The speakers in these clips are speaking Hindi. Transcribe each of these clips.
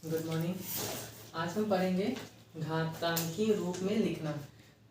Good morning. आज हम पढ़ेंगे घातांकीय रूप में लिखना।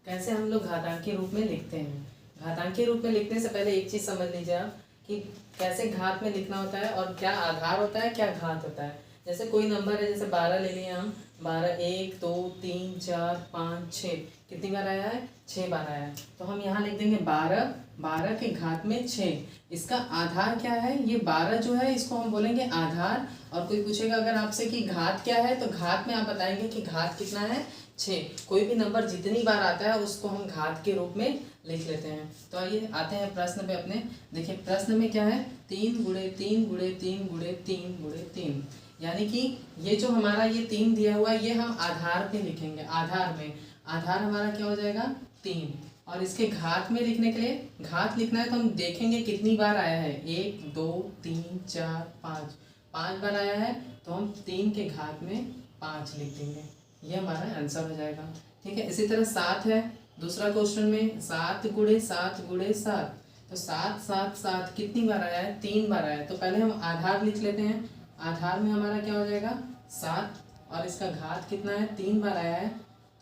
कैसे हम लोग घातांकीय रूप में लिखते हैं। घातांकीय रूप में लिखने से पहले एक चीज़ समझ लीजिए आप कि कैसे घात में लिखना होता है और क्या आधार होता है, क्या घात होता है। जैसे कोई नंबर है, जैसे 12 ले लिए हम। 12 1 2 3 4 5 6 कितनी बार आया है? 6 बार आया है। तो हम यहाँ लिख देंगे 12, 12 के घात में 6। इसका आधार क्या है? ये 12 जो है इसको हम बोलेंगे आधार। और कोई पूछेगा अगर आपसे कि घात क्या है, तो घात में आप बताएंगे कि घात कितना है? 6। कोई भी नंबर जितनी बार आता है उसको हम घात के रूप में लिख लेते हैं। तो आइए आते हैं प्रश्न पे अपने। देखिए प्रश्न में क्या है? 3 गुणे 3 गुणे 3 गुणे 3 गुणे 3। यानी कि ये जो हमारा ये 3 दिया हुआ है ये हम आधार पे लिखेंगे। आधार में आधार हमारा क्या हो जाएगा? 3। और इसके घात में लिखने के लिए, घात लिखना है तो हम देखेंगे कितनी बार आया है। 1 2 3 4 5, 5 बार आया है तो हम 3 के घात में 5 लिख देंगे। ये हमारा आंसर हो जाएगा। ठीक है। इसी तरह 7 है दूसरा क्वेश्चन में। 7 गुणे 7 गुणे 7, तो 7 7 7 कितनी बार आया है? 3 बार आया है। तो पहले हम आधार लिख लेते हैं। आधार में हमारा क्या हो जाएगा? 7। और इसका घात कितना है? 3 बार आया है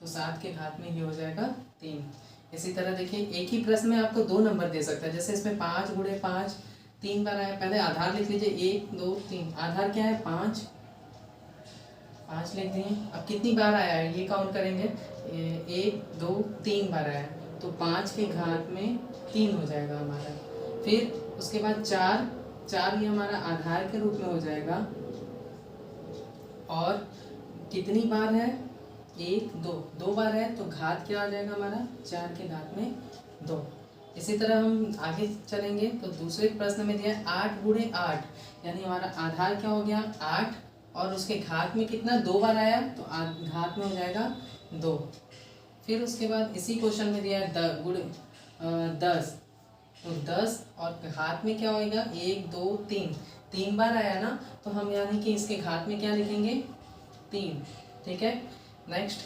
तो 7 के घात में ये हो जाएगा 3। इसी तरह देखिए एक ही प्रश्न में आपको 2 नंबर दे सकता है। जैसे इसमें 5 गुणे 5 3 बार आया। पहले आधार लिख लीजिए। 1 2 3, आधार क्या है? 5 लिख दिए। अब कितनी बार आया है ये काउंट करेंगे। 1 2 3 बार आया है तो 5 के घात में 3 हो जाएगा हमारा। फिर उसके बाद 4 ये हमारा आधार के रूप में हो जाएगा। और कितनी बार है? 1 2 बार है तो घात क्या आ जाएगा हमारा? 4 के घात में 2। इसी तरह हम आगे चलेंगे तो दूसरे प्रश्न में दिया है 8 गुणे 8, यानी हमारा आधार क्या हो गया? 8। और उसके घात में कितना? 2 बार आया तो घात में हो जाएगा 2। फिर उसके बाद इसी क्वेश्चन में दिया है 10, तो 10 और घात में क्या होएगा? 1 2 3, 3 बार आया ना तो हम यानी कि इसके घात में क्या लिखेंगे? 3। ठीक है। नेक्स्ट,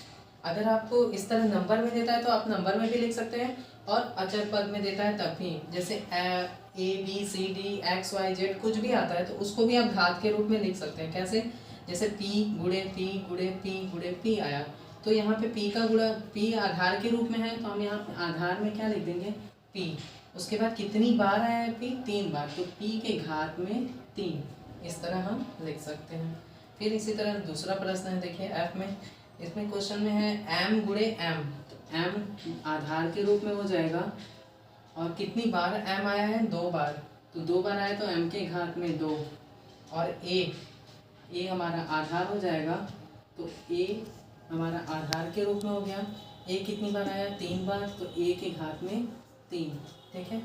अगर आपको इस तरह नंबर में देता है तो आप नंबर में भी लिख सकते हैं, और अचर पद में देता है तब भी। जैसे ABCD XYZ कुछ भी आता है तो उसको भी आप घात के रूप में लिख सकते हैं। कैसे? जैसे P गुणे P गुणे P गुणे P आया तो यहाँ पे P का गुणा, P आधार के रूप में है तो हम यहाँ आधार में क्या लिख देंगे? P। उसके बाद कितनी बार आया है P? 3 बार, तो P के घात में 3। इस तरह हम लिख सकते हैं। फिर इसी तरह दूसरा प्रश्न है देखिए F में। इसमें क्वेश्चन में है M गुणे M, तो M आधार के रूप में हो जाएगा। और कितनी बार M आया है? 2 बार, तो 2 बार आया तो M के घात में 2। और A हमारा आधार हो जाएगा तो A हमारा आधार के रूप में हो गया। A कितनी बार आया? 3 बार, तो A के घात में 3। ठीक है।